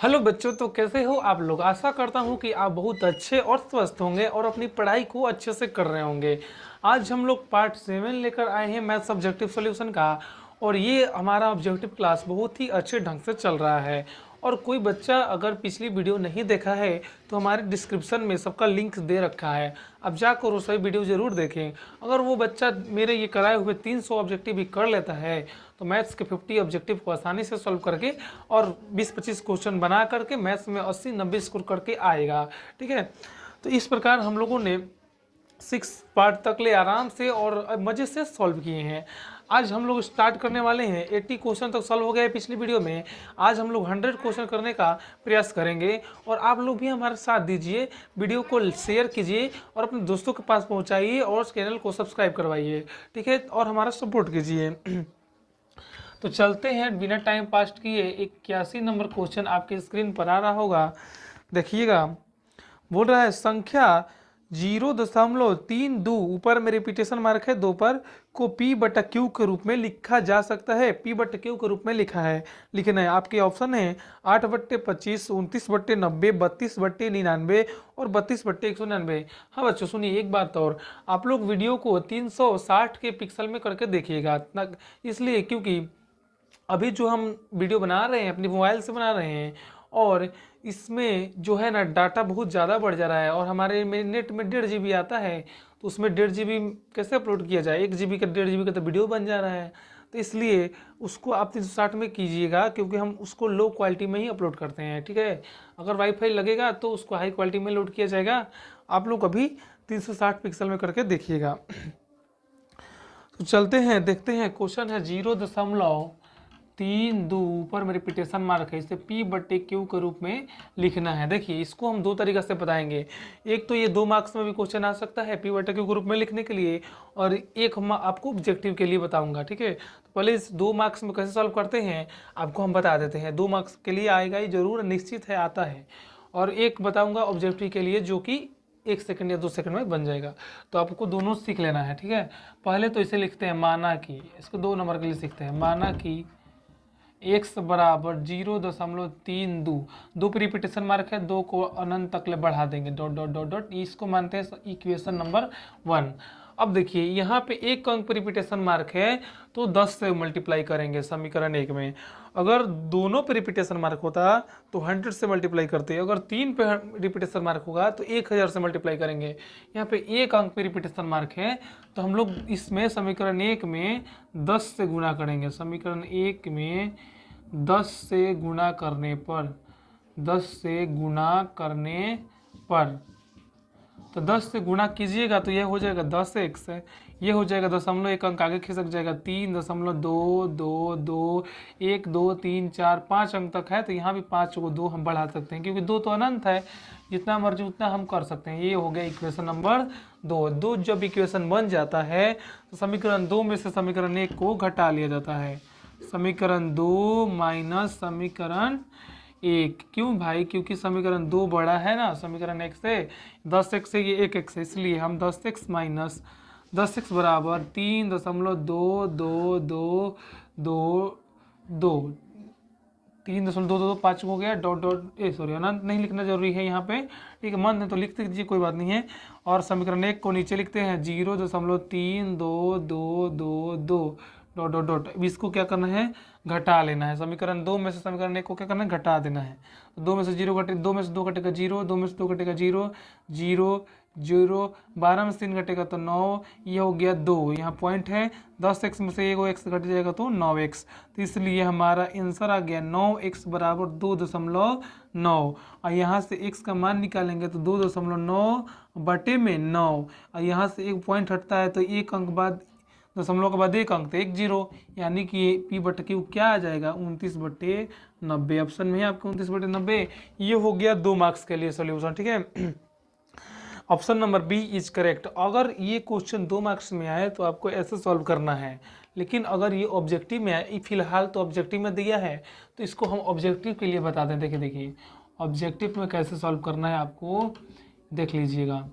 Hello बच्चों, तो कैसे हो आप लोग। आशा करता हूँ कि आप बहुत अच्छे और स्वस्थ होंगे और अपनी पढ़ाई को अच्छे से कर रहे होंगे। आज हम लोग पार्ट 7 लेकर आए हैं मैथ सब्जेक्टिव सॉल्यूशन का। और ये हमारा ऑब्जेक्टिव क्लास बहुत ही अच्छे ढंग से चल रहा है। और कोई बच्चा अगर पिछली वीडियो नहीं देखा है तो हमारे डिस्क्रिप्शन में सबका लिंक दे रखा है, अब जाकर वो सभी वीडियो ज़रूर देखें। अगर वो बच्चा मेरे ये कराए हुए 300 ऑब्जेक्टिव भी कर लेता है तो मैथ्स के 50 ऑब्जेक्टिव को आसानी से सॉल्व करके और 20-25 क्वेश्चन बना करके मैथ्स में 80-90 स्कोर करके आएगा। ठीक है, तो इस प्रकार हम लोगों ने 6 पार्ट तक ले आराम से और मज़े से सॉल्व किए हैं। आज हम लोग स्टार्ट करने वाले हैं। 80 क्वेश्चन तक सॉल्व हो गए पिछली वीडियो में। आज हम लोग 100 क्वेश्चन करने का प्रयास करेंगे और आप लोग भी हमारे साथ दीजिए, वीडियो को शेयर कीजिए और अपने दोस्तों के पास पहुंचाइए और चैनल को सब्सक्राइब करवाइए। ठीक है, और हमारा सपोर्ट कीजिए। तो चलते हैं बिना टाइम पास किए। 81 नंबर क्वेश्चन आपके स्क्रीन पर आ रहा होगा, देखिएगा। बोल रहा है संख्या 0.32 ऊपर में रिपीटेशन मार्क है 2 पर को P/Q के रूप में लिखा जा सकता है। P/Q के रूप में लिखना है। आपके ऑप्शन है 8/25, 29/90, 32/99 और 32/199। हाँ बच्चों सुनिए एक बात और, आप लोग वीडियो को 360 के पिक्सल में करके देखिएगा। इसलिए क्योंकि अभी जो हम वीडियो बना रहे हैं अपनी मोबाइल से बना रहे हैं और इसमें जो है ना डाटा बहुत ज़्यादा बढ़ जा रहा है और हमारे में नेट में 1.5 GB आता है, तो उसमें 1.5 GB कैसे अपलोड किया जाए। 1 GB का 1.5 GB का तो वीडियो बन जा रहा है, तो इसलिए उसको आप 360 में कीजिएगा क्योंकि हम उसको लो क्वालिटी में ही अपलोड करते हैं। ठीक है, अगर वाईफाई लगेगा तो उसको हाई क्वालिटी में लोड किया जाएगा। आप लोग अभी 360 पिक्सल में करके देखिएगा। तो चलते हैं देखते हैं। क्वेश्चन है 0.32 ऊपर में रिपीटेशन मार्क है, इसे P/Q के रूप में लिखना है। देखिए इसको हम दो तरीके से बताएंगे। एक तो ये 2 मार्क्स में भी क्वेश्चन आ सकता है P/Q के रूप में लिखने के लिए, और एक हम आपको ऑब्जेक्टिव के लिए बताऊंगा। ठीक है, तो पहले इस 2 मार्क्स में कैसे सॉल्व करते हैं आपको हम बता देते हैं। 2 मार्क्स के लिए आएगा ये जरूर, निश्चित है आता है। और एक बताऊँगा ऑब्जेक्टिव के लिए जो कि 1 सेकंड या 2 सेकंड में बन जाएगा। तो आपको दोनों सीख लेना है। ठीक है, पहले तो इसे लिखते हैं माना कि, इसको 2 नंबर के लिए सीखते हैं। माना कि x बराबर 0.32, 2 पे रिपीटेशन मार्क है, 2 को अनंत तक ले बढ़ा देंगे, डॉट डॉट डॉट डॉट। इसको मानते हैं इक्वेशन नंबर 1। अब देखिए यहाँ पे 1 अंक पर रिपीटेशन मार्क है तो 10 से मल्टीप्लाई करेंगे समीकरण 1 में। अगर दोनों पे रिपीटेशन मार्क होता तो 100 से मल्टीप्लाई करते। अगर 3 पे रिपीटेशन मार्क होगा तो 1000 से मल्टीप्लाई करेंगे। यहाँ पे 1 अंक पे रिपीटेशन मार्क है तो हम लोग इसमें समीकरण 1 में 10 से गुणा करेंगे। समीकरण 1 में 10 से गुणा करने पर, 10 से गुणा करने पर, तो 10 से गुणा कीजिएगा तो यह हो जाएगा 10x है, ये हो जाएगा 1 अंक आगे खिसक जाएगा 3.222, 1 2 3 4 5 अंक तक है, तो यहाँ भी 5 को 2 हम बढ़ा सकते हैं क्योंकि 2 तो अनंत है, जितना मर्जी उतना हम कर सकते हैं। ये हो गया इक्वेशन नंबर 2। जब इक्वेशन बन जाता है तो समीकरण 2 में से समीकरण 1 को घटा लिया जाता है। समीकरण 2 माइनस समीकरण 1। क्यों भाई? क्योंकि समीकरण 2 बड़ा है ना समीकरण 1 से। 10x से ये 1x है, इसलिए हम 10x माइनस 10x बराबर 3.2222, 3.222 5 हो गया, डॉट डॉट सॉरी अनंत नहीं लिखना जरूरी है यहाँ पे। ठीक है, मन है तो लिख दीजिए, कोई बात नहीं है। और समीकरण 1 को नीचे लिखते हैं 0.3222, डॉट डॉट डॉट। इसको क्या करना है? घटा लेना है। समीकरण 2 में से समीकरण 1 को क्या करना है? घटा देना है। तो 2 में से 0 घटे, 2 में से 2 घटेगा 0, 2 में से 2 घटेगा 0, 0 0, 12 में से 3 घटेगा तो 9, ये हो गया 2। यहाँ पॉइंट है, 10x में से 1 x घट जाएगा तो 9x। तो इसलिए हमारा आंसर आ गया 9x बराबर 2.9। और यहाँ से x का मान निकालेंगे तो 2.9 बटे में 9, और यहाँ से एक पॉइंट हटता है तो 1 अंक बाद, दशमलव के बाद 1 अंक तो 1 0, यानी कि P/Q क्या आ जाएगा? 29/90। ऑप्शन में है आपके 29/90। ये हो गया 2 मार्क्स के लिए सोल्यूशन। ठीक है, option number B is correct. अगर ये क्वेश्चन 2 मार्क्स में आए तो आपको ऐसे सॉल्व करना है, लेकिन अगर ये ऑब्जेक्टिव में आए, फिलहाल तो ऑब्जेक्टिव में दिया है तो इसको हम ऑब्जेक्टिव के लिए बता दें। देखिए ऑब्जेक्टिव में कैसे सॉल्व करना है आपको देख लीजिएगा।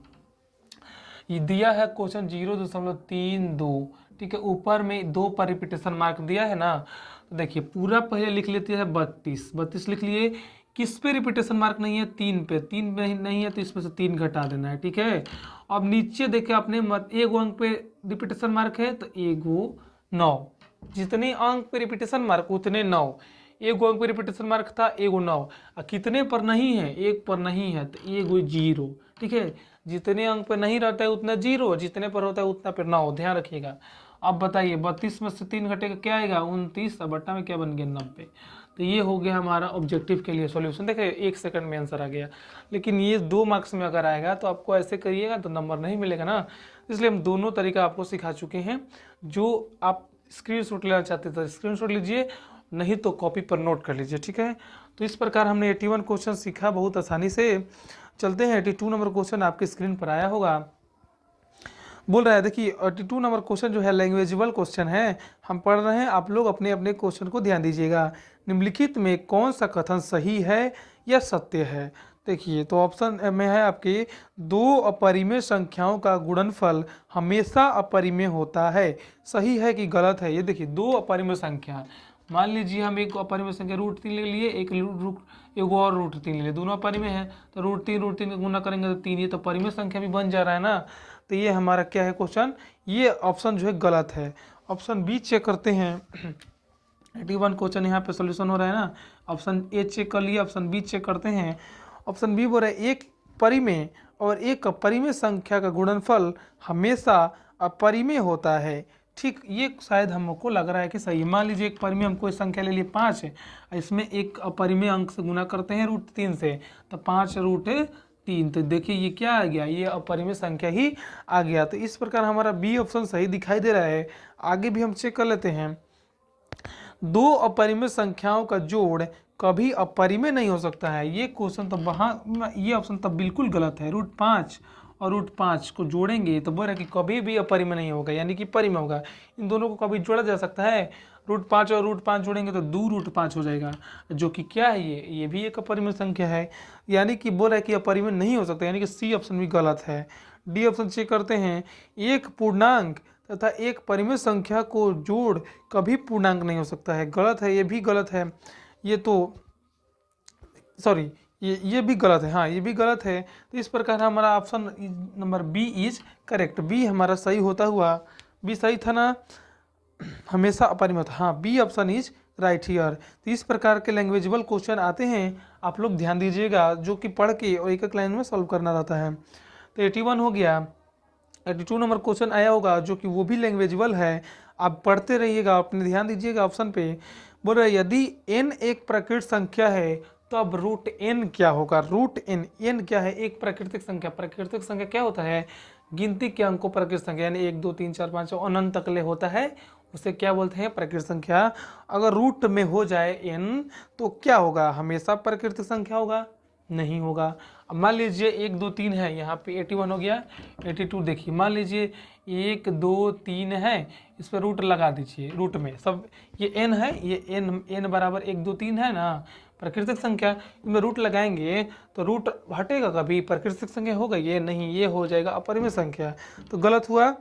ये दिया है क्वेश्चन 0.32। ठीक है, ऊपर में 2 पर रिपीटेशन मार्क दिया है ना, तो देखिए पूरा पहले लिख लेते हैं 32 लिख लिए। किस पे रिपीटेशन मार्क नहीं है? 3 पे। 3 पे नहीं है तो इसमें से 3 घटा देना है, ठीक है। अब नीचे देखे आपने एगो अंक पे रिपीटेशन मार्क है तो एगो 9, जितने अंक पे रिपीटेशन मार्क उतने 9। एगो अंक पे रिपीटेशन मार्क था एगो 9, और कितने पर नहीं है? एक पर नहीं है तो एगो 0, ठीक है। जितने अंक पे नहीं रहता है उतना 0, जितने पर होता है उतना पर 9, ध्यान रखिएगा। अब बताइए 32 में से 3 घटेगा क्या आएगा? 29, और बट्टा में क्या बन गया? 90। तो ये हो गया हमारा ऑब्जेक्टिव के लिए सॉल्यूशन। देखिए 1 सेकंड में आंसर आ गया। लेकिन ये 2 मार्क्स में अगर आएगा तो आपको ऐसे करिएगा तो नंबर नहीं मिलेगा ना, इसलिए हम दोनों तरीका आपको सिखा चुके हैं। जो आप स्क्रीनशॉट लेना चाहते थे स्क्रीनशॉट लीजिए, नहीं तो कॉपी पर नोट कर लीजिए, ठीक है। तो इस प्रकार हमने 81 क्वेश्चन सीखा बहुत आसानी से। चलते हैं 82 नंबर क्वेश्चन आपके स्क्रीन पर आया होगा। बोल रहा है देखिए 82 नंबर क्वेश्चन जो है लैंग्वेजेबल क्वेश्चन है, हम पढ़ रहे हैं, आप लोग अपने अपने क्वेश्चन को ध्यान दीजिएगा। निम्नलिखित में कौन सा कथन सही है या सत्य है? देखिए तो ऑप्शन में है आपके 2 अपरिमेय संख्याओं का गुणनफल हमेशा अपरिमेय होता है, सही है कि गलत है? ये देखिए 2 अपरिमेय संख्या, मान लीजिए हम एक अपरिमेय संख्या √3 ले लिए, एक और √3 ले लिए, दोनों अपरिमेय है तो √3 का गुना करेंगे तो 3, ये तो परिमेय संख्या भी बन जा रहा है ना। तो ये हमारा क्या है क्वेश्चन? ये ऑप्शन जो है गलत है। ऑप्शन बी चेक करते हैं। 81 क्वेश्चन यहाँ पे सोल्यूशन हो रहा है ना। ऑप्शन ए चेक कर लिया, ऑप्शन बी चेक करते हैं। ऑप्शन बी बोल रहा है एक परिमेय और एक अपरिमेय संख्या का गुणनफल हमेशा अपरिमेय होता है, ठीक। ये शायद हमको लग रहा है कि सही। मान लीजिए एक परिमेय हम कोई संख्या ले लिए 5 है, इसमें एक अपरिमेय अंक से गुना करते हैं √3 से, तो 5√3, तो देखिए ये क्या आ गया? ये अपरिमेय संख्या ही आ गया। तो इस प्रकार हमारा बी ऑप्शन सही दिखाई दे रहा है। आगे भी हम चेक कर लेते हैं। 2 अपरिमेय संख्याओं का जोड़ कभी अपरिमेय नहीं हो सकता है, ये क्वेश्चन तो वहाँ, ये ऑप्शन तब बिल्कुल गलत है। √5 और √5 को जोड़ेंगे तो बोल रहे कि कभी भी अपरिमेय नहीं होगा, यानी कि परिमेय होगा। इन दोनों को कभी जोड़ा जा सकता है? √5 और √5 जोड़ेंगे तो 2√5 हो जाएगा, जो कि क्या है? ये भी एक अपरिमेय संख्या है, यानी कि बोल रहा है कि अपरिमेय नहीं हो सकता, यानी कि सी ऑप्शन भी गलत है। डी ऑप्शन चेक करते हैं। एक पूर्णांक तथा एक परिमेय संख्या को जोड़ कभी पूर्णांक नहीं हो सकता है, गलत है, ये भी गलत है। ये तो सॉरी ये भी गलत है, हाँ ये भी गलत है। तो इस प्रकार हमारा option number B is correct. B हमारा सही होता हुआ, बी सही था ना, हमेशा अपरिमेय था, हाँ B option is right here. तो इस प्रकार के लैंग्वेजेबल क्वेश्चन आते हैं, आप लोग ध्यान दीजिएगा, जो कि पढ़ के और एक एक लाइन में सॉल्व करना रहता है। तो 81 हो गया। 82 नंबर क्वेश्चन आया होगा जो कि वो भी लैंग्वेजेबल है, आप पढ़ते रहिएगा, अपने ध्यान दीजिएगा ऑप्शन पे। बोल रहे यदि n एक प्राकृतिक संख्या है तो अब √n क्या होगा? √n, n क्या है? एक प्राकृतिक संख्या। प्राकृतिक संख्या क्या होता है? गिनती के अंकों प्राकृतिक संख्या, यानी 1 2 3 4 5 अनंत तक ले होता है, उसे क्या बोलते हैं? प्राकृतिक संख्या। अगर रूट में हो जाए n तो क्या होगा? हमेशा प्राकृतिक संख्या होगा? नहीं होगा। अब मान लीजिए 1 2 3 है, यहाँ पे 81 हो गया। 82 देखिए, मान लीजिए 1 2 3 है, इस पर रूट लगा दीजिए, रूट में सब ये n है, ये n बराबर 1 2 3 है ना, प्राकृतिक संख्या, इनमें रूट लगाएंगे तो रूट हटेगा कभी? प्राकृतिक संख्या होगा? ये नहीं, ये हो जाएगा अपरिमेय संख्या, तो गलत हुआ।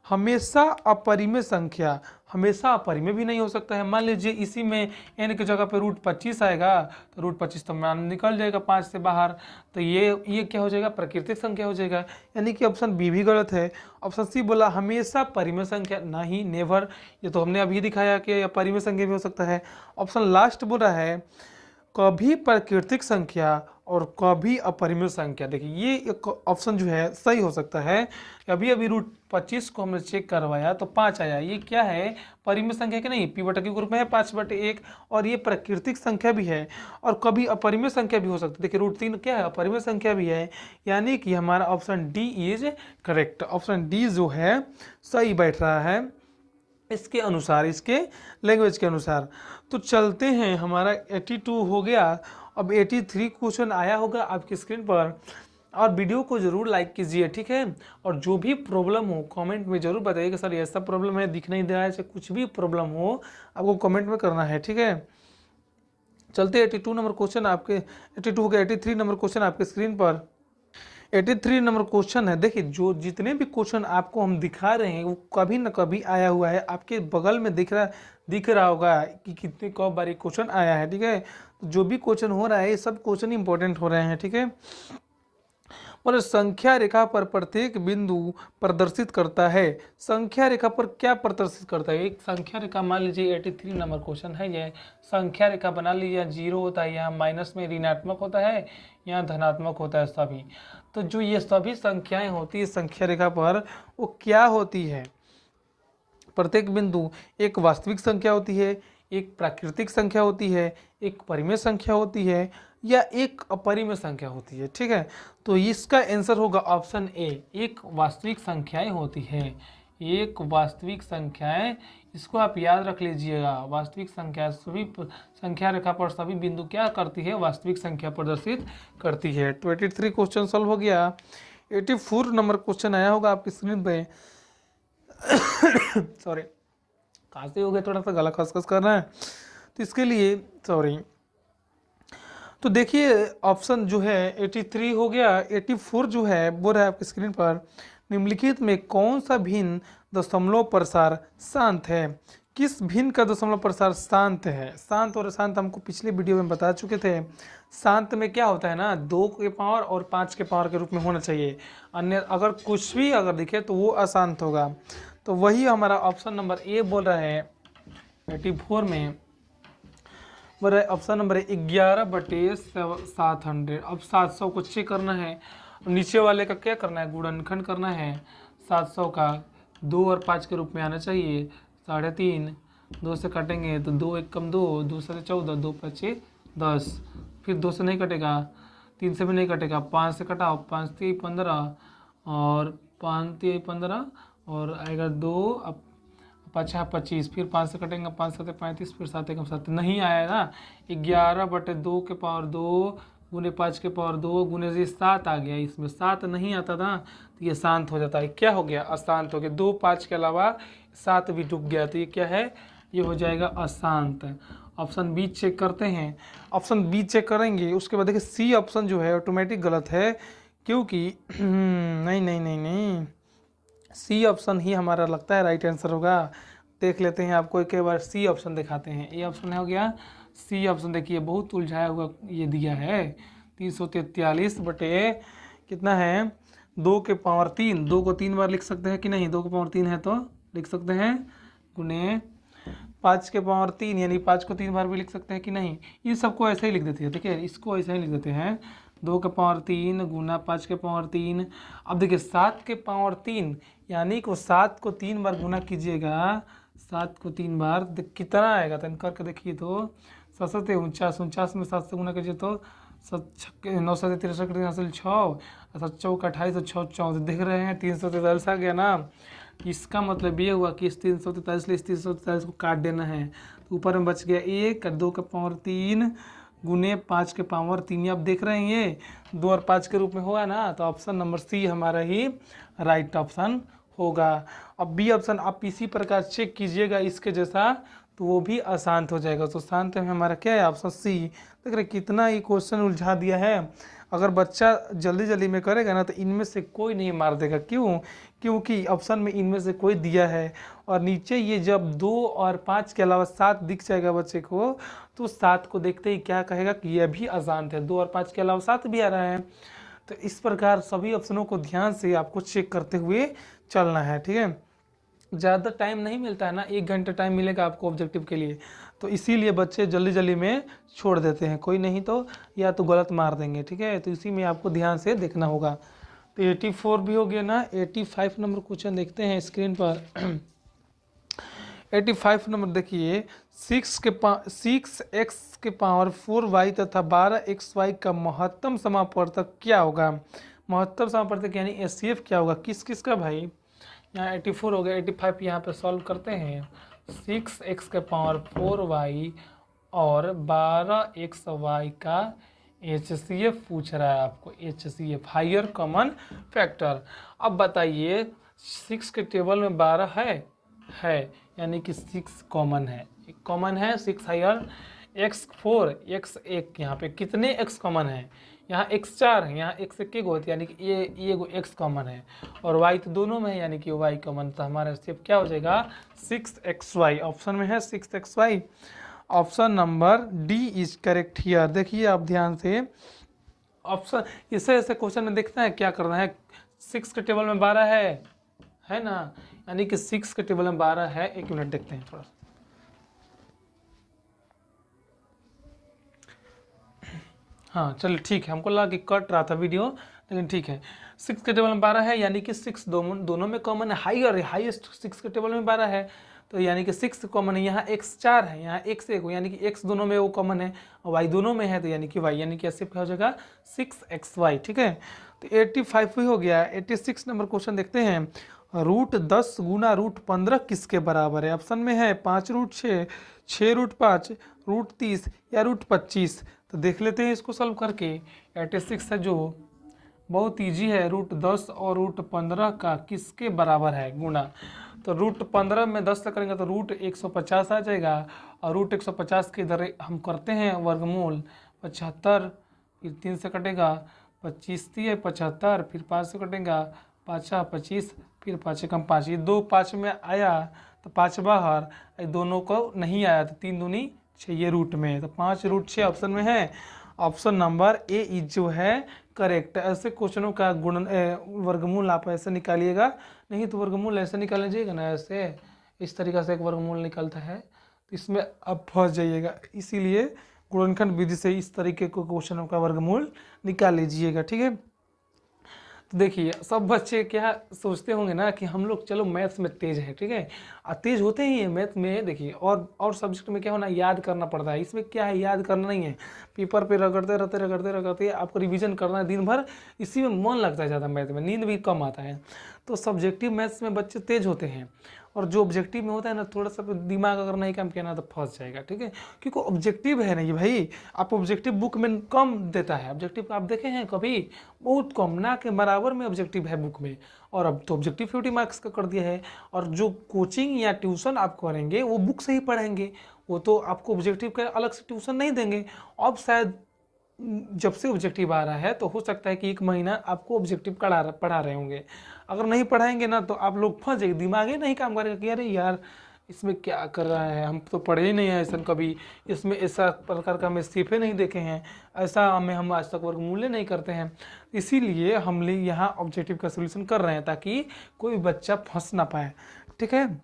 हमेशा अपरिमेय संख्या, हमेशा अपरिमेय भी नहीं हो सकता है। मान लीजिए इसी में n की जगह पे √25 आएगा तो √25 तो मान निकल जाएगा 5 से बाहर, तो ये क्या हो जाएगा? प्राकृतिक संख्या हो जाएगा, यानी कि ऑप्शन बी भी गलत है। ऑप्शन सी बोला हमेशा परिमेय संख्या, नहीं, नेवर, ये तो हमने अभी दिखाया कि अपरिमेय संख्या भी हो सकता है। ऑप्शन लास्ट बोल रहा है कभी प्राकृतिक संख्या और कभी अपरिमेय संख्या। देखिए ये एक ऑप्शन जो है सही हो सकता है। अभी √25 को हमने चेक करवाया तो 5 आया, ये क्या है? परिमेय संख्या के नहीं, p/q ग्रुप में है 5/1, और ये प्राकृतिक संख्या भी है और कभी अपरिमेय संख्या भी हो सकती है। देखिए √3 क्या है? अपरिमेय संख्या भी है, यानी कि हमारा option D is correct. Option D जो है सही बैठ रहा है इसके अनुसार, इसके लैंग्वेज के अनुसार। तो चलते हैं, हमारा 82 हो गया। अब 83 क्वेश्चन आया होगा आपकी स्क्रीन पर, और वीडियो को ज़रूर लाइक कीजिए, ठीक है। और जो भी प्रॉब्लम हो कमेंट में ज़रूर बताइए कि सर ऐसा प्रॉब्लम है, दिख नहीं दे रहा है, कुछ भी प्रॉब्लम हो आपको कमेंट में करना है, ठीक है। चलते 82 नंबर क्वेश्चन आपके 82 हो गया। 83 नंबर क्वेश्चन आपके स्क्रीन पर। 83 नंबर क्वेश्चन है। देखिए जो जितने भी क्वेश्चन आपको हम दिखा रहे हैं वो कभी ना कभी आया हुआ है, आपके बगल में दिख रहा होगा कि कितने कब बारी क्वेश्चन आया है। ठीक है, तो जो भी क्वेश्चन हो रहा है ये सब क्वेश्चन इंपॉर्टेंट हो रहे हैं। ठीक है, और संख्या रेखा पर प्रत्येक बिंदु प्रदर्शित करता है। संख्या रेखा पर क्या प्रदर्शित करता है? एक संख्या रेखा मान लीजिए 83 नंबर क्वेश्चन है, ये संख्या रेखा बना लीजिए, जीरो होता है, यहाँ माइनस में ऋणात्मक होता है, यहाँ धनात्मक होता है सभी। तो जो ये सभी संख्याएं होती है संख्या रेखा पर वो क्या होती है? प्रत्येक बिंदु एक वास्तविक संख्या होती है, एक प्राकृतिक संख्या होती है, एक परिमेय संख्या होती है, या एक अपरिमेय संख्या होती है। ठीक है, तो इसका आंसर होगा ऑप्शन ए, एक वास्तविक संख्याएं होती है। एक वास्तविक संख्याएं, इसको आप याद रख लीजिएगा। वास्तविक संख्या सभी संख्या रेखा पर सभी बिंदु क्या करती है? वास्तविक संख्या प्रदर्शित करती है। तो 83 क्वेश्चन सॉल्व हो गया। 84 नंबर क्वेश्चन आया होगा आपकी स्क्रीन पे। सॉरी, खांसी हो गया, थोड़ा सा गला खसखस कर रहा है, तो इसके लिए सॉरी। तो देखिए ऑप्शन जो है 83 हो गया। 84 जो है वो रहा आपकी स्क्रीन पर। निम्नलिखित में कौन सा भिन्न दशमलव प्रसार शांत है? किस भिन्न का दशमलव प्रसार शांत है? शांत और अशांत हमको पिछले वीडियो में बता चुके थे। शांत में क्या होता है ना, 2 के पावर और 5 के पावर के रूप में होना चाहिए, अन्य अगर कुछ भी अगर दिखे तो वो अशांत होगा। तो वही हमारा ऑप्शन नंबर ए बोल रहा है 84 में, बोल रहा है ऑप्शन नंबर 11/700। अब 700 को चेक करना है, नीचे वाले का क्या करना है? गुणनखंड करना है। 700 का 2 और 5 के रूप में आना चाहिए। 3.5, 2 से काटेंगे तो 2 एक कम 2, 2 से 14, 2 5 10, फिर 2 से नहीं कटेगा, 3 से भी नहीं कटेगा, 5 से कटाओ, 5 3 15 और 5 3 15 और आएगा 2, अब 5 25, फिर 5 से कटेंगे, 5 7 35, फिर 7 एकम 7, नहीं आया ना। 11/2 के पावर 2 गुने 5 के पावर 2 गुने से 7 आ गया, इसमें 7 नहीं आता था तो ये शांत हो जाता है। क्या हो गया? अशांत हो गया। 2 5 के अलावा 7 भी डूब गया, तो ये क्या है? ये हो जाएगा अशांत। ऑप्शन बी चेक करते हैं। ऑप्शन बी चेक करेंगे, उसके बाद देखिए सी ऑप्शन जो है ऑटोमेटिक गलत है, क्योंकि नहीं नहीं नहीं नहीं, सी ऑप्शन ही हमारा लगता है राइट आंसर होगा। देख लेते हैं, आपको एक बार सी ऑप्शन दिखाते हैं। ए ऑप्शन हो गया, सी ऑप्शन देखिए बहुत उलझाया हुआ ये दिया है। 343 बटे कितना है? 2 के पावर 3, 2 को 3 बार लिख सकते हैं कि नहीं? 2 के पावर 3 है तो लिख सकते हैं, गुने 5 के पावर 3 यानी 5 को 3 बार भी लिख सकते हैं कि नहीं? इन सबको ऐसे ही लिख देते हैं। ठीक है, इसको ऐसे ही लिख देते हैं, 2 के पावर 3 गुना 5 के पावर 3। अब देखिए 7 के पावर 3 यानी कि 7 को 3 बार गुना कीजिएगा, 7 को 3 बार कितना आएगा? तो करके देखिए, तो 7 7 49, 49 में 7 से गुना कीजिए तो 9 7 63 हासिल 6, 7 चौक 28, 6 14, देख रहे हैं 343 आ गया ना। इसका मतलब ये हुआ कि इस 343 इस 343 को काट देना है, तो ऊपर में बच गया 1, 2 का पावर 3 गुने 5 के पावर 3। आप देख रहे हैं ये 2 और 5 के रूप में होगा ना, तो ऑप्शन नंबर सी हमारा ही राइट ऑप्शन होगा। अब बी ऑप्शन आप इसी प्रकार चेक कीजिएगा इसके जैसा, तो वो भी अशांत हो जाएगा। तो शांत में हमारा क्या है? Option C. देख रहे कितना ये क्वेश्चन उलझा दिया है। अगर बच्चा जल्दी जल्दी में करेगा ना तो इनमें से कोई नहीं मार देगा। क्यों? क्योंकि ऑप्शन में इनमें से कोई दिया है, और नीचे ये जब 2 और 5 के अलावा 7 दिख जाएगा बच्चे को, तो 7 को देखते ही क्या कहेगा कि यह भी अशांत है। 2 और 5 के अलावा 7 भी आ रहा है। तो इस प्रकार सभी ऑप्शनों को ध्यान से आपको चेक करते हुए चलना है। ठीक है, ज़्यादा टाइम नहीं मिलता है ना, 1 घंटा टाइम मिलेगा आपको ऑब्जेक्टिव के लिए, तो इसीलिए बच्चे जल्दी जल्दी में छोड़ देते हैं, कोई नहीं तो या तो गलत मार देंगे। ठीक है, तो इसी में आपको ध्यान से देखना होगा। तो 84 भी हो गया ना। 85 नंबर क्वेश्चन देखते हैं स्क्रीन पर। 85 नंबर देखिए, 6x के पावर 4y तथा 12xy का महत्तम समापवर्तक क्या होगा? महत्तम समापवर्तक यानी HCF क्या होगा? किस किस का भाई? यहाँ 84 हो गया, 85 यहाँ पे सॉल्व करते हैं। 6x के पावर 4y और 12xy का HCF पूछ रहा है आपको। HCF higher common factor. अब बताइए 6 के टेबल में 12 है यानी कि 6 कॉमन है, कॉमन है 6 हायर, x 4 x 1, यहाँ पे कितने x कॉमन है? यहाँ x 4 है, यहाँ x 1 गो होती है, यानी कि ये एगो x कॉमन है और y तो दोनों में है, यानी कि y कॉमन। तो हमारा स्टेप क्या हो जाएगा 6xy, ऑप्शन में है 6xy। Option number D is correct here. देखिए आप ध्यान से ऑप्शन, इसे ऐसे क्वेश्चन में देखना है क्या करना है। 6 के टेबल में 12 है ना, यानी कि 6 के टेबल में 12 है। 1 मिनट देखते हैं थोड़ा सा। हाँ चलिए ठीक है, हमको लगा कि कट रहा था वीडियो, लेकिन ठीक है। 6 के टेबल में 12 है, यानी कि 6 दोनों में कॉमन है, हाईएस्ट 6 के टेबल में 12 है, तो यानी कि 6 कॉमन है। यहाँ x 4 है, यहाँ x 1 यानी कि x दोनों में वो कॉमन है और y दोनों में है, तो यानी कि y, यानी कि ऐसे क्या हो जाएगा 6xy। ठीक है, तो 85 भी हो गया। 86 नंबर क्वेश्चन देखते हैं। √10 गुना √15 किसके बराबर है? ऑप्शन में है 5√6, 6√5, √30 या √25। तो देख लेते हैं इसको सॉल्व करके। 86 है जो बहुत इजी है, √10 और √15 का किसके बराबर है गुणा। तो √15 में 10 करेंगे तो √150 आ जाएगा और √150 के इधर हम करते हैं वर्गमूल 75, फिर 3 से कटेगा 25 3 75, फिर 5 से कटेगा 5 25, फिर 5 कम 5, ये 2 5 में आया तो 5 बाहर, ये दोनों को नहीं आया तो 3 दूनी 6, ये रूट में है, तो 5√6 ऑप्शन में है। ऑप्शन नंबर ए इज जो है करेक्ट। ऐसे क्वेश्चनों का गुणन वर्गमूल आप ऐसे निकालिएगा, नहीं तो वर्गमूल ऐसे निकाल लीजिएगा ना, ऐसे इस तरीक़ा से एक वर्गमूल निकलता है, तो इसमें आप फंस जाइएगा। इसीलिए गुणनखंड विधि से इस तरीके को क्वेश्चनों का वर्गमूल निकाल लीजिएगा। ठीक है, तो देखिए सब बच्चे क्या सोचते होंगे ना कि हम लोग चलो मैथ्स में तेज है, ठीक है, तेज होते ही हैं मैथ में। देखिए और सब्जेक्ट में क्या होना, याद करना पड़ता है, इसमें क्या है याद करना नहीं है, पेपर पे रगड़ते आपको रिवीजन करना है दिन भर, इसी में मन लगता है ज़्यादा, मैथ में नींद भी कम आता है। तो सब्जेक्टिव मैथ्स में बच्चे तेज होते हैं, और जो ऑब्जेक्टिव में होता है ना, थोड़ा सा दिमाग अगर नहीं काम किया ना तो फंस जाएगा। ठीक है, क्योंकि ऑब्जेक्टिव है नहीं भाई, आप ऑब्जेक्टिव बुक में कम देता है, ऑब्जेक्टिव आप देखे हैं कभी, बहुत कम, ना के बराबर में ऑब्जेक्टिव है बुक में, और अब तो ऑब्जेक्टिव 50 मार्क्स का कर दिया है। और जो कोचिंग या ट्यूशन आप करेंगे वो बुक से ही पढ़ेंगे, वो तो आपको ऑब्जेक्टिव का अलग से ट्यूशन नहीं देंगे। अब शायद जब से ऑब्जेक्टिव आ रहा है तो हो सकता है कि 1 महीना आपको ऑब्जेक्टिव पढ़ा रहे होंगे, अगर नहीं पढ़ाएंगे ना तो आप लोग फंस जाएंगे, दिमाग ही नहीं काम करेगा कि अरे यार इसमें क्या कर रहा है, हम तो पढ़े ही नहीं है ऐसा कभी, इसमें ऐसा प्रकार का हमें स्टेपे नहीं देखे हैं, ऐसा हम आज तक वर्गमूल्य नहीं करते हैं। इसीलिए हम लोग यहाँ ऑब्जेक्टिव का सोल्यूशन कर रहे हैं ताकि कोई बच्चा फंस ना पाए। ठीक है,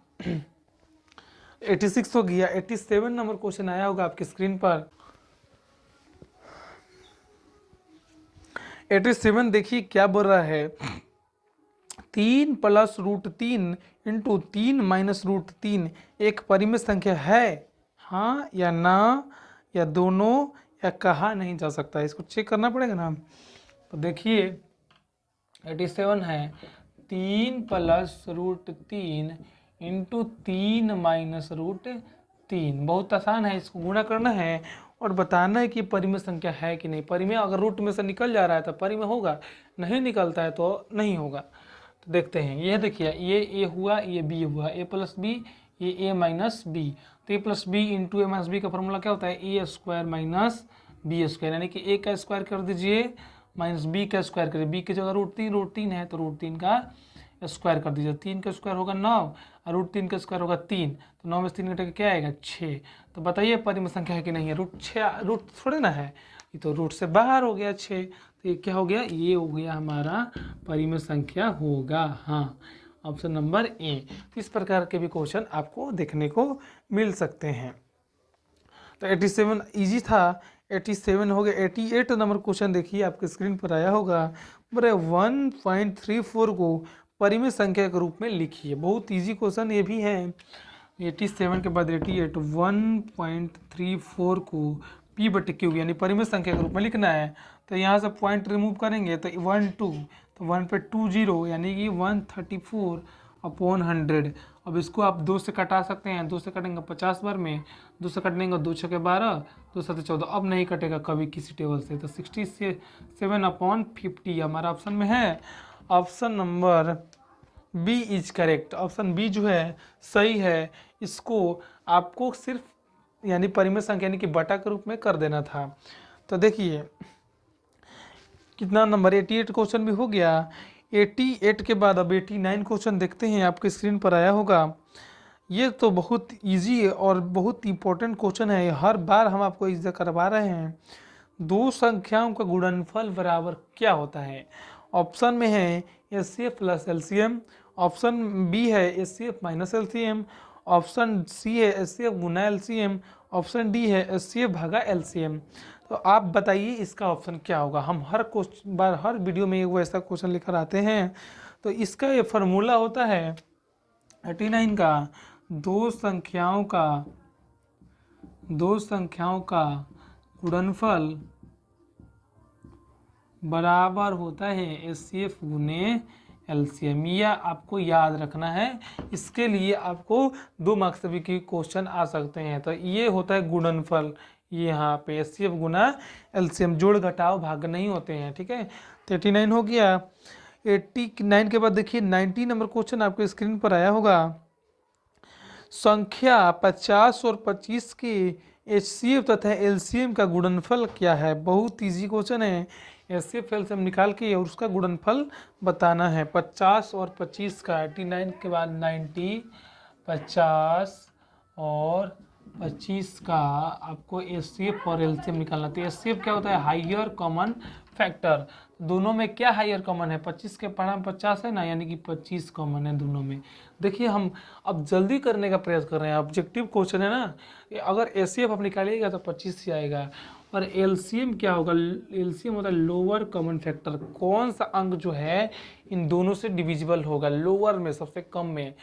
86 हो गया। 87 नंबर क्वेश्चन आया होगा आपकी स्क्रीन पर। 87 देखिए क्या बोल रहा है, 3 + √3 इंटू 3 - √3 एक परिमित संख्या है, हाँ या ना, या दोनों, या कहा नहीं जा सकता। इसको चेक करना पड़ेगा ना। तो देखिए 87 है 3 + √3 इंटू 3 - √3, बहुत आसान है, इसको गुणा करना है और बताना है कि परिमेय संख्या है कि नहीं। परिमेय अगर रूट में से निकल जा रहा है तो परिमेय होगा, नहीं निकलता है तो नहीं होगा। तो देखते हैं, ये देखिए ये ए हुआ, ये बी हुआ, a + b, ये a - b, तो a + b into a - b का फॉर्मूला क्या होता है, a² - b², यानी कि a का स्क्वायर कर दीजिए माइनस b का स्क्वायर करिए, b की जगह √3 है तो √3 का स्क्वायर कर दीजिए, 3 का स्क्वायर होगा 9 और √3 का स्क्वायर होगा 3, तो 9 में से 3 घटेगा क्या आएगा 6। तो बताइए परिमेय संख्या है कि नहीं है, रूट थोड़े ना है, ये तो रूट से बाहर हो गया 6, तो ये क्या हो गया, ये हो गया हमारा परिमेय संख्या होगा, हाँ ऑप्शन नंबर ए। तो इस प्रकार के भी क्वेश्चन आपको देखने को मिल सकते हैं। तो 87 इजी था, 87 हो गया। 88 नंबर क्वेश्चन देखिए आपके स्क्रीन पर आया होगा, बोले 1.34 को परिमेय संख्या के रूप में लिखिए। बहुत इजी क्वेश्चन ये भी है। 87 के बाद 88, 1.34 को p/q यानी परिमेय संख्या के रूप में लिखना है। तो यहाँ से पॉइंट रिमूव करेंगे तो 1 2, तो 1 पे 2 0 यानी कि 134/100। अब इसको आप 2 से कटा सकते हैं, 2 से कटेंगे 50 बार में, 2 से कटेंगे 2 × 12, 2 से 14, अब नहीं कटेगा कभी किसी टेबल से, तो 67/50 हमारा ऑप्शन में है। Option number B is correct, option B जो है सही है। इसको आपको सिर्फ यानी परिमेय संख्या यानी कि बटा के रूप में कर देना था। तो देखिए कितना नंबर 88 क्वेश्चन भी हो गया। 88 के बाद अब 89 क्वेश्चन देखते हैं, आपके स्क्रीन पर आया होगा। ये तो बहुत इजी और बहुत इंपॉर्टेंट क्वेश्चन है, हर बार हम आपको इसे करवा रहे हैं। दो संख्याओं का गुणनफल बराबर क्या होता है? ऑप्शन में है HCF plus LCM, option B है HCF minus LCM, option C है एचसीएफ गुना एलसीएम, ऑप्शन डी है एचसीएफ भागा एलसीएम। तो आप बताइए इसका ऑप्शन क्या होगा। हम हर क्वेश्चन बार हर वीडियो में वो ऐसा क्वेश्चन लेकर आते हैं। तो इसका ये फार्मूला होता है 89 का, दो संख्याओं का गुणनफल बराबर होता है एचसीएफ गुने एलसीएम। यह आपको याद रखना है। इसके लिए आपको 2 मार्क्स भी की क्वेश्चन आ सकते हैं। तो ये होता है गुणनफल, ये यहाँ पे एचसीएफ गुना एलसीएम, जोड़ घटाव भाग नहीं होते हैं। ठीक है, 39 हो गया। 89 के बाद देखिए 90 नंबर क्वेश्चन आपके स्क्रीन पर आया होगा। संख्या 50 और 25 के एचसीएफ तथा एलसीएम का गुणनफल क्या है? बहुत इजी क्वेश्चन है। एचसीएफ एलसीएम निकाल के और उसका गुणनफल बताना है। 50 और 25 का 89 के बाद 90, 50 और 25 का आपको एचसीएफ और एलसीएम निकालना। तो एचसीएफ क्या होता है? Higher common factor. दोनों में क्या हाइयर कॉमन है? 25 के पढ़ा 50 है ना, यानी कि 25 कॉमन है दोनों में। देखिए हम अब जल्दी करने का प्रयास कर रहे हैं, ऑब्जेक्टिव क्वेश्चन है ना। अगर एचसीएफ आप निकालिएगा तो 25 ही आएगा। और एलसीएम क्या होगा? एलसीएम होता है लोअर कॉमन फैक्टर। कौन सा अंक जो है इन दोनों से डिविजिबल होगा? लोअर में, सबसे कम में।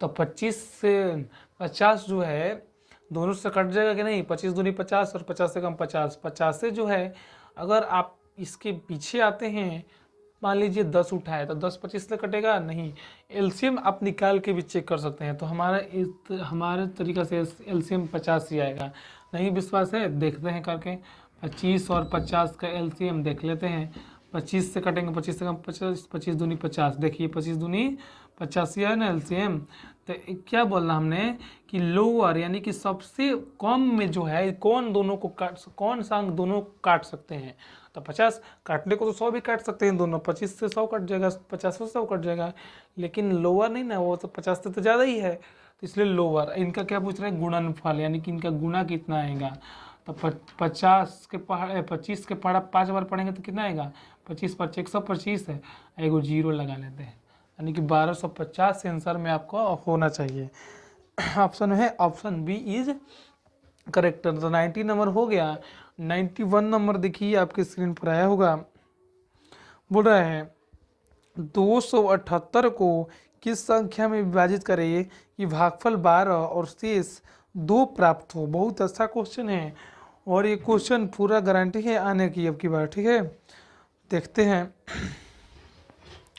तो 25 से 50 जो है दोनों से कट जाएगा कि नहीं? 25 दूनी 50 और 50 से कम 50। 50 से जो है अगर आप इसके पीछे आते हैं, मान लीजिए 10 उठाए तो 10 25 से कटेगा नहीं। एलसीएम आप निकाल के भी चेक कर सकते हैं। तो हमारे तरीका से एलसीएम 50 ही आएगा। नहीं विश्वास है, देखते हैं करके। 25 और 50 का एलसीएम देख लेते हैं। 25 से कटेंगे, 25 से कम 50, 25 दूनी 50। देखिए 25 दूनी 85 है ना एलसीएम। तो क्या बोलना हमने कि लोअर यानी कि सबसे कम में जो है कौन सा अंक दोनों काट सकते हैं? तो 50 काटने को तो 100 भी काट सकते हैं दोनों। 25 से 100 कट जाएगा, 50 से 100 कट जाएगा, लेकिन लोअर नहीं ना, वो तो 50 से तो ज़्यादा ही है। तो इसलिए लोअर। इनका क्या पूछ रहे हैं? गुणनफल, यानी कि इनका गुना कितना आएगा। तो 25 के पढ़ा 5 बार पढ़ेंगे तो कितना आएगा? 25 पर 125 है, एगो जीरो लगा लेते हैं, यानी कि 1250 आंसर में आपको होना चाहिए। ऑप्शन है ऑप्शन बी इज करेक्ट। तो 90 नंबर हो गया। 91 नंबर देखिए आपके स्क्रीन पर आया होगा। बोल रहा है 278 को किस संख्या में विभाजित करें कि भागफल 12 और शेष 2 प्राप्त हो? बहुत अच्छा क्वेश्चन है और ये क्वेश्चन पूरा गारंटी है आने की अब की बार। ठीक है, देखते हैं।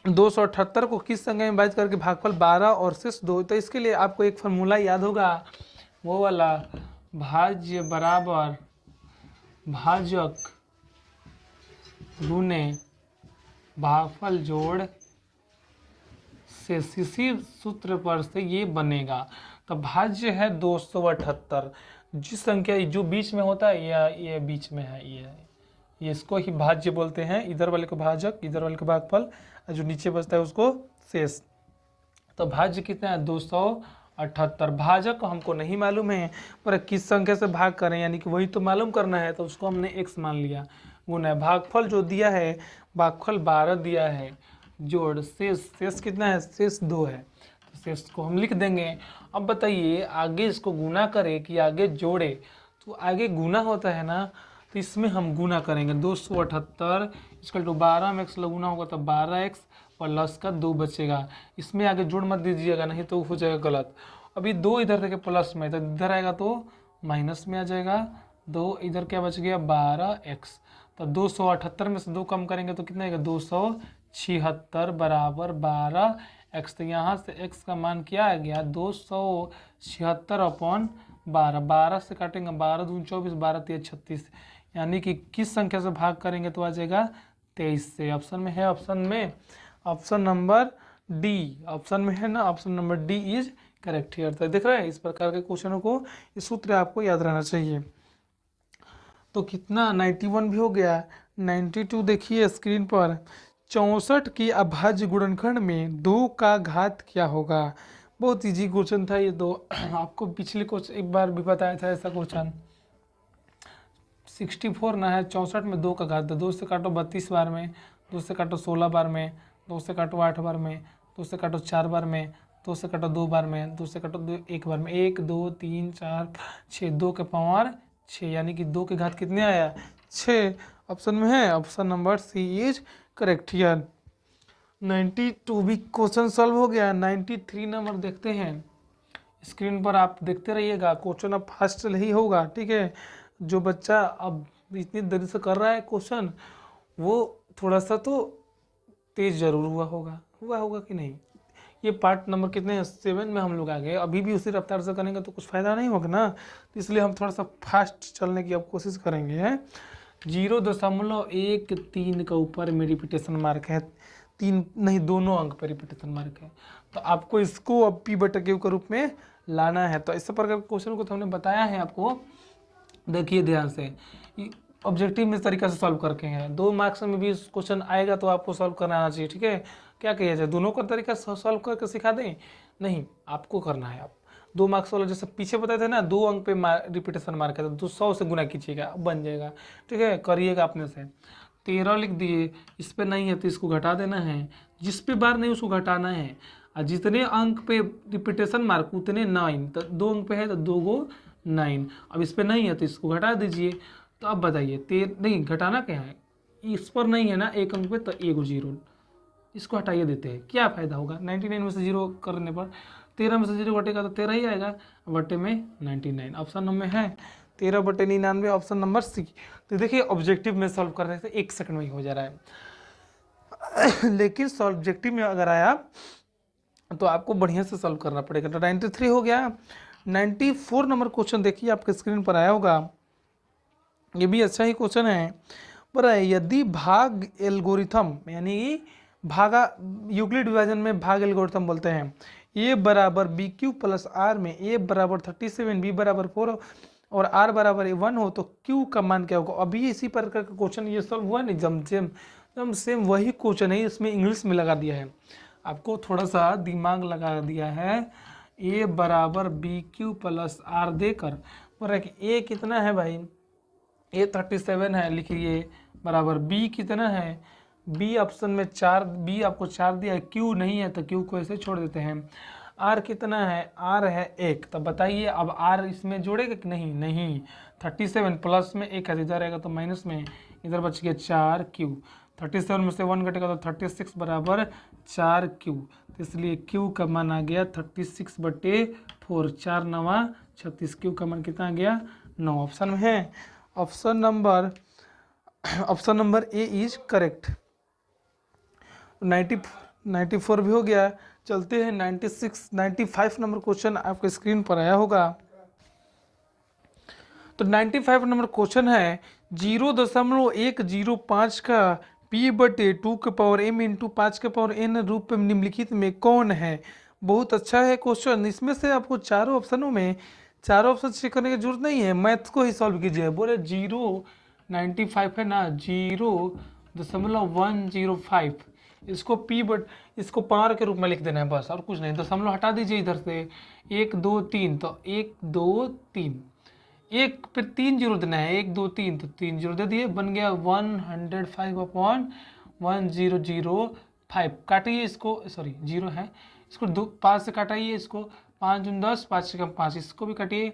278 को किस संख्या में विभाजित करके भागफल 12 और शेष 2। तो इसके लिए आपको एक फार्मूला याद होगा, वो वाला भाज्य बराबर भाजक गुने भागफल जोड़ से इसी सूत्र पर से ये बनेगा। तो भाज्य है 278। जिस संख्या जो बीच में होता है ये बीच में है, ये इसको ही भाज्य बोलते हैं। इधर वाले को भाजक, इधर वाले को भागफल, जो नीचे बचता है उसको शेष। तो भाज्य कितना है? 278। भाजक हमको नहीं मालूम है, पर किस संख्या से भाग करें, यानी कि वही तो मालूम करना है, तो उसको हमने x मान लिया। गुना भागफल जो दिया है, भागफल 12 दिया है, जोड़ शेष कितना है? शेष 2 है, तो शेष को हम लिख देंगे। अब बताइए आगे इसको गुना करें कि आगे जोड़े? तो आगे गुना होता है ना, तो इसमें हम गुना करेंगे। 278 इसका 12 में x गुना होगा तो 12x प्लस का 2 बचेगा। इसमें आगे जोड़ मत दीजिएगा, नहीं तो हो जाएगा गलत। अभी 2 इधर रखे प्लस में, तो इधर आएगा तो माइनस में आ जाएगा। 2 इधर क्या बच गया? 12x। तो 278 में से 2 कम करेंगे तो कितना आएगा? 276 बराबर 12x। तो यहाँ से x का मान क्या आ गया? 276/12। 12 से काटेंगे, 12 दूनी 24, 12 3 36, यानी कि किस संख्या से भाग करेंगे तो आ जाएगा 23 से। ऑप्शन में है, ऑप्शन नंबर डी, ऑप्शन में है ना, option number D is correct here. तो देख रहे हैं, इस प्रकार के क्वेश्चनों को इस सूत्र आपको याद रहना चाहिए। तो कितना 91 भी हो गया। 92 देखिए स्क्रीन पर, 64 की अभाज्य गुणनखंड में 2 का घात क्या होगा। बहुत इजी क्वेश्चन था ये तो, आपको पिछले कुछ एक बार भी बताया था ऐसा क्वेश्चन। 64 ना है, 64 में 2 का घात, 2 से काटो 32 बार में, 2 से काटो 16 बार में, 2 से काटो 8 बार में, 2 से काटो 4 बार में, 2 से काटो 2 बार में, 2 से काटो 1 बार में, 1 2 3 4 6, 2 के पावर 6, यानी कि 2 के घात कितने आया 6। ऑप्शन में है, option number C is correct here. 92 भी क्वेश्चन सॉल्व हो गया। 93 नंबर देखते हैं, स्क्रीन पर आप देखते रहिएगा, क्वेश्चन अब फास्ट ही होगा, ठीक है। जो बच्चा अब इतनी देरी से कर रहा है क्वेश्चन, वो थोड़ा सा तो तेज जरूर हुआ होगा कि नहीं। ये पार्ट नंबर कितने 7 में हम लोग आ गए, अभी भी उसी रफ्तार से करेंगे तो कुछ फ़ायदा नहीं होगा ना, तो इसलिए हम थोड़ा सा फास्ट चलने की अब कोशिश करेंगे। 0.13 का ऊपर में रिपीटेशन मार्क है, 3 नहीं, दोनों अंक पर रिपीटेशन मार्क है, तो आपको इसको अब p/q के रूप में लाना है। तो इस प्रकार क्वेश्चन को तो हमने बताया है आपको, देखिए ध्यान से, ऑब्जेक्टिव में इस तरीका से सॉल्व करके हैं। 2 मार्क्स में भी क्वेश्चन आएगा तो आपको सॉल्व करना आना चाहिए, ठीक है। क्या किया जाए, दोनों का तरीका सॉल्व करके सिखा दें, नहीं आपको करना है। आप 2 मार्क्स वाला जैसे पीछे बताए थे ना, 2 अंक पे रिपीटेशन मार्क है, तो 100 से गुना कीजिएगा, बन जाएगा, ठीक है। करिएगा अपने से। 13 लिख दिए, इस पे नहीं है तो इसको घटा देना है, जिस पे बार नहीं उसको घटाना है, और जितने अंक पे रिपीटेशन मार्क उतने 9, तो 2 अंक पे है तो 2 गो 9। अब इस पे नहीं है तो इसको घटा दीजिए। तो अब बताइए, नहीं घटाना क्या है, इस पर नहीं है ना 1 अंक पे, तो 1 0, इसको हटाइए देते हैं, क्या फ़ायदा होगा। 99 में से 0 करने पर 13 में से 0 घटेगा तो 13 ही आएगा, बटे में 99, ऑप्शन नंबर है 13/99, ऑप्शन नंबर सी। तो देखिए ऑब्जेक्टिव में सॉल्व करने से 1 सेकंड में ही हो जा रहा है लेकिन ऑब्जेक्टिव में अगर आया तो आपको बढ़िया से सॉल्व करना पड़ेगा। तो 93 हो गया। 94 नंबर क्वेश्चन देखिए आपके स्क्रीन पर आया होगा, ये भी अच्छा ही क्वेश्चन है। पर यदि भाग एल्गोरिथम, यानी भागा, यूक्लिड विभाजन में भाग एल्गोरिथम बोलते हैं, a बराबर BQ प्लस R में a बराबर 37, b बराबर 4 और r बराबर 1 हो, तो q का मान क्या होगा। अभी इसी प्रकार का क्वेश्चन ये सॉल्व हुआ नहीं, जम सेम वही क्वेश्चन है, इसमें इंग्लिश में लगा दिया है, आपको थोड़ा सा दिमाग लगा दिया है। a बराबर BQ प्लस R देकर, पर a कितना है भाई, a 37 है, लिखिए, बराबर b कितना है, b ऑप्शन में 4, b आपको 4 दिया है, q नहीं है तो q को ऐसे छोड़ देते हैं। r कितना है, r है 1, तब बताइए अब r इसमें जोड़ेगा कि नहीं, नहीं। 37 प्लस में 1 है, इधर रहेगा तो माइनस में, इधर बच गया 4q। 37 में से 1 घटेगा तो 36 बराबर 4q, तो इसलिए q का मान आ गया 36/4, 4 9 36, q का मान कितना आ गया 9, ऑप्शन में है, option number A is correct. 94 भी हो गया। चलते हैं 95 नंबर क्वेश्चन आपके स्क्रीन पर आया होगा। तो 95 नंबर क्वेश्चन है, 0.105 का p/2 के पावर m इंटू 5 के पावर n रूप में निम्नलिखित में कौन है। बहुत अच्छा है क्वेश्चन, इसमें से आपको चारों ऑप्शन चेक करने की जरूरत नहीं है, मैथ्स को ही सॉल्व कीजिए। बोले 0.95 है ना, 0.105, इसको पावर के रूप में लिख देना है बस, और कुछ नहीं। दशमलव हटा दीजिए इधर से, 1 2 3, तो 1 2 3, एक फिर 3 जीरो देना है, 1 2 3, तो 3 जीरो दे दिए, बन गया 105/1005। काटिए इसको, सॉरी 0 है, इसको 5 से काटाइए, इसको 5 दूनी 10, 5 से कम 5, इसको भी काटिए,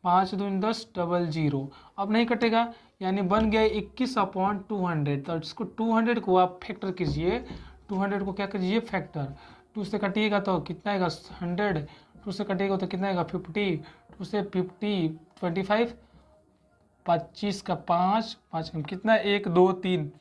5 दूनी 10, 00। अब नहीं कटेगा, यानी बन गया 21/200। तो इसको 200 को आप फैक्टर कीजिए, 200 को क्या कीजिए फैक्टर, 2 से काटिएगा तो कितना आएगा 100, 2 से कटिएगा तो कितना आएगा 50, 2 से 50 25, 25 का 5, 5 का कितना 1 2 3,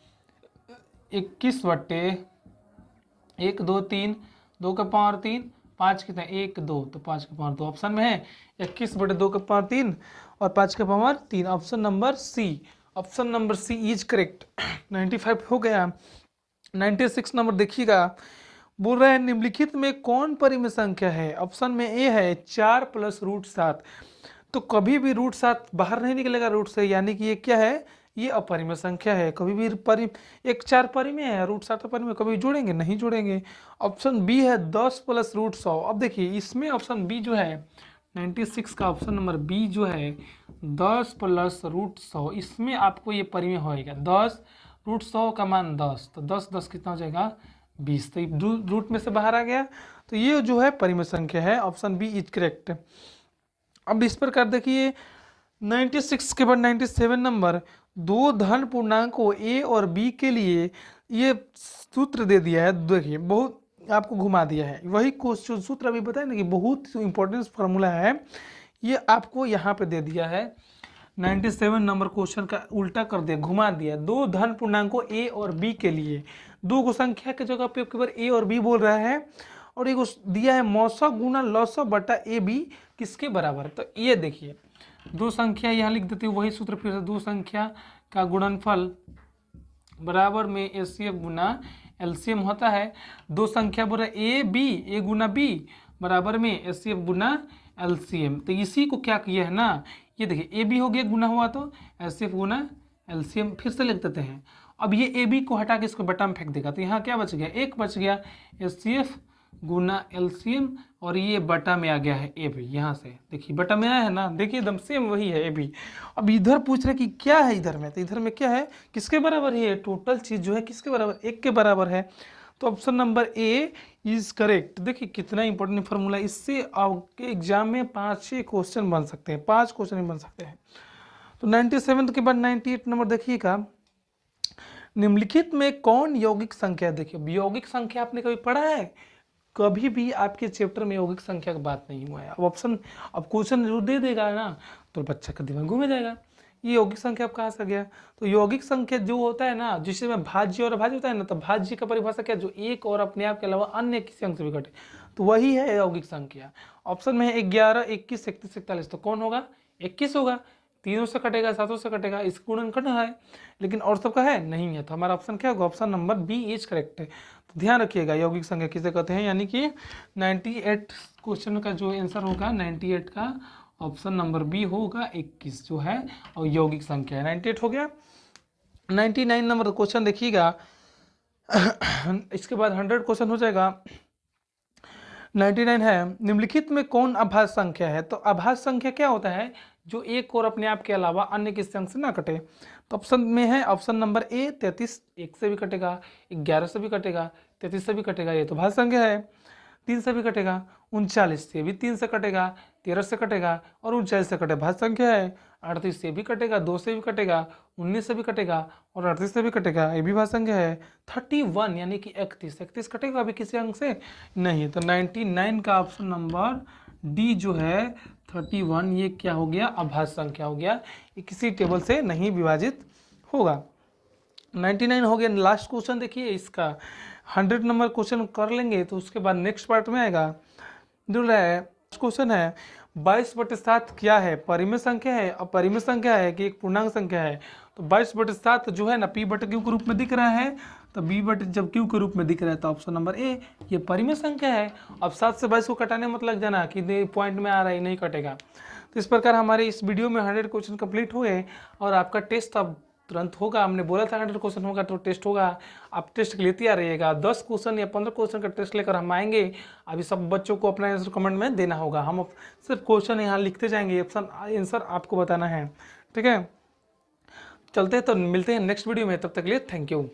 21/1 2 3, 2 का पावर 3, 5 कितना 1 2, तो 5 का पावर 2, ऑप्शन में है 21/2 का पावर 3 और 5 का power 3, option number C, option number C is correct. 95 हो गया। 96 नंबर देखिएगा, बोल रहा है निम्नलिखित में कौन परिमेय संख्या है। ऑप्शन में ए है 4 + √7, तो कभी भी √7 बाहर नहीं निकलेगा रूट से, यानी कि ये क्या है ये अपरिमेय संख्या है। कभी भी एक 4 परिमेय है, रूट 7 परिमेय, कभी जोड़ेंगे नहीं जोड़ेंगे। ऑप्शन बी है 10 प्लस रूट 100। अब देखिए इसमें ऑप्शन बी जो है 96 का ऑप्शन नंबर बी जो है 10 प्लस रूट 100, इसमें आपको ये परिमेय होएगा। 10 रूट 100 का मान 10, तो 10 10 कितना हो जाएगा 20, तो ये रूट में से बाहर आ गया। तो ये जो है परिमेय संख्या है, ऑप्शन बी इज करेक्ट। अब इस प्रकार देखिए 96 के बाद 97 नंबर, दो धन पूर्णांकों ए और बी के लिए ये सूत्र दे दिया है। देखिए बहुत आपको घुमा दिया है, वही क्वेश्चन सूत्र अभी बताया ना कि बहुत इंपॉर्टेंट फार्मूला है, ये आपको यहाँ पे दे दिया है। 97 नंबर क्वेश्चन का उल्टा कर दिया, घुमा दिया। दो धन पूर्णांकों ए और बी के लिए, दो को संख्या की जगह पे केवल ए और बी बोल रहा है, और एक दिया है मौसा गुना लौसा बटा ए बी किसके बराबर। तो ये देखिए दो संख्या यहाँ लिख देती हूँ, वही सूत्र फिर से, दो संख्या का गुणनफल बराबर में एचसीएफ गुना एलसीएम होता है। दो संख्या बोल रहे A B, A Guna B बराबर में एचसीएफ गुना एलसीएम। तो इसी को क्या किया है ना, ये देखिए ए बी हो गया गुना हुआ तो एचसीएफ गुना एलसीएम फिर से लिख देते हैं। अब ये ए बी को हटा के इसको बटा में फेंक देगा, तो यहाँ क्या बच गया, एक बच गया एचसीएफ गुना एलसीएम, और ये बटा में आ गया है ए बी। यहाँ से देखिए बटा में आया है ना, देखिए एकदम सेम वही है ए बी। अब इधर पूछ रहे कि क्या है इधर में, तो इधर में क्या है, किसके बराबर है, टोटल चीज जो है किसके बराबर, एक के बराबर है। तो option number A is correct. देखिए कितना इंपॉर्टेंट फार्मूला, इससे आपके एग्जाम में 5-6 क्वेश्चन बन सकते हैं, 5 क्वेश्चन बन सकते हैं। तो 97 के बाद 98 नंबर देखिएगा, निम्नलिखित में कौन यौगिक संख्या, देखिए यौगिक संख्या आपने कभी पढ़ा है, कभी भी आपके चैप्टर में यौगिक संख्या की बात नहीं हुआ है। अब ऑप्शन, अब क्वेश्चन जरूर दे देगा ना, तो बच्चा का दिमाग घूमे जाएगा, ये यौगिक संख्या अब कहाँ से गया। तो यौगिक संख्या जो होता है ना, जिससे में भाज्य और अभाज्य होता है ना, तो भाज्य का परिभाषा क्या, जो एक और अपने आप के अलावा अन्य किसी अंक से भी घटे, तो वही है यौगिक संख्या। ऑप्शन में है 11, 21, 31, 41, तो कौन होगा, 21 होगा, तीनों से कटेगा, सातों से कटेगा, इस गुणन करना है, लेकिन और सबका है नहीं है, तो हमारा ऑप्शन क्या होगा, option number B is correct है। तो ध्यान रखिएगा यौगिक संख्या किसे कहते हैं, यानी कि 98 क्वेश्चन का जो आंसर होगा 98 का ऑप्शन नंबर बी होगा 21 जो है, और यौगिक संख्या है। 98 हो गया। 99 नंबर क्वेश्चन देखिएगा, इसके बाद 100 क्वेश्चन हो जाएगा। 99 है, निम्नलिखित में कौन अभाज्य संख्या है। तो अभाज्य संख्या क्या होता है, जो एक और अपने आप के अलावा अन्य किसी अंक से ना कटे। तो ऑप्शन में है ऑप्शन नंबर ए 33, 1 से भी कटेगा, 11 से भी कटेगा, 33 से भी कटेगा, ये तो भाज्य संख्या है। 3 से भी कटेगा, 39 से भी 3 से कटेगा, 13 से कटेगा, और 39 से कटे भाज्य संख्या है। 38 से भी कटेगा, 2 से भी कटेगा, 19 से भी कटेगा, और 38 से भी कटेगा, ये भी भाज्य संख्या है। 31 यानी कि 31 कटेगा अभी किसी अंक से नहीं। तो 99 का ऑप्शन नंबर डी जो है 31, ये क्या हो गया, अभाज्य संख्या हो गया, ये किसी टेबल से नहीं विभाजित होगा। 99 हो गया। लास्ट क्वेश्चन देखिए इसका, 100 नंबर क्वेश्चन कर लेंगे तो उसके बाद नेक्स्ट पार्ट में आएगा। जो है क्वेश्चन है 22/7 क्या है, परिमेय संख्या है, अपरिमेय संख्या है कि एक पूर्णांक संख्या है। तो 22/7 जो है ना p/q के रूप में दिख रहा है, तो b/जब q के रूप में दिख रहा है तो ऑप्शन नंबर ए ये परिमेय संख्या है। अब 7 से 22 को कटाने मत लग जाना कि पॉइंट में आ रहा है नहीं कटेगा। तो इस प्रकार हमारे इस वीडियो में 100 क्वेश्चन कंप्लीट हुए, और आपका टेस्ट अब तुरंत होगा। हमने बोला था 100 क्वेश्चन होगा तो टेस्ट होगा, आप टेस्ट लेते आ रहिएगा। 10 क्वेश्चन या 15 क्वेश्चन का टेस्ट लेकर हम आएंगे। अभी सब बच्चों को अपना आंसर कमेंट में देना होगा, हम सिर्फ क्वेश्चन यहाँ लिखते जाएंगे, ऑप्शन आंसर आपको बताना है, ठीक है। चलते हैं तो मिलते हैं नेक्स्ट वीडियो में, तब तक के लिए थैंक यू।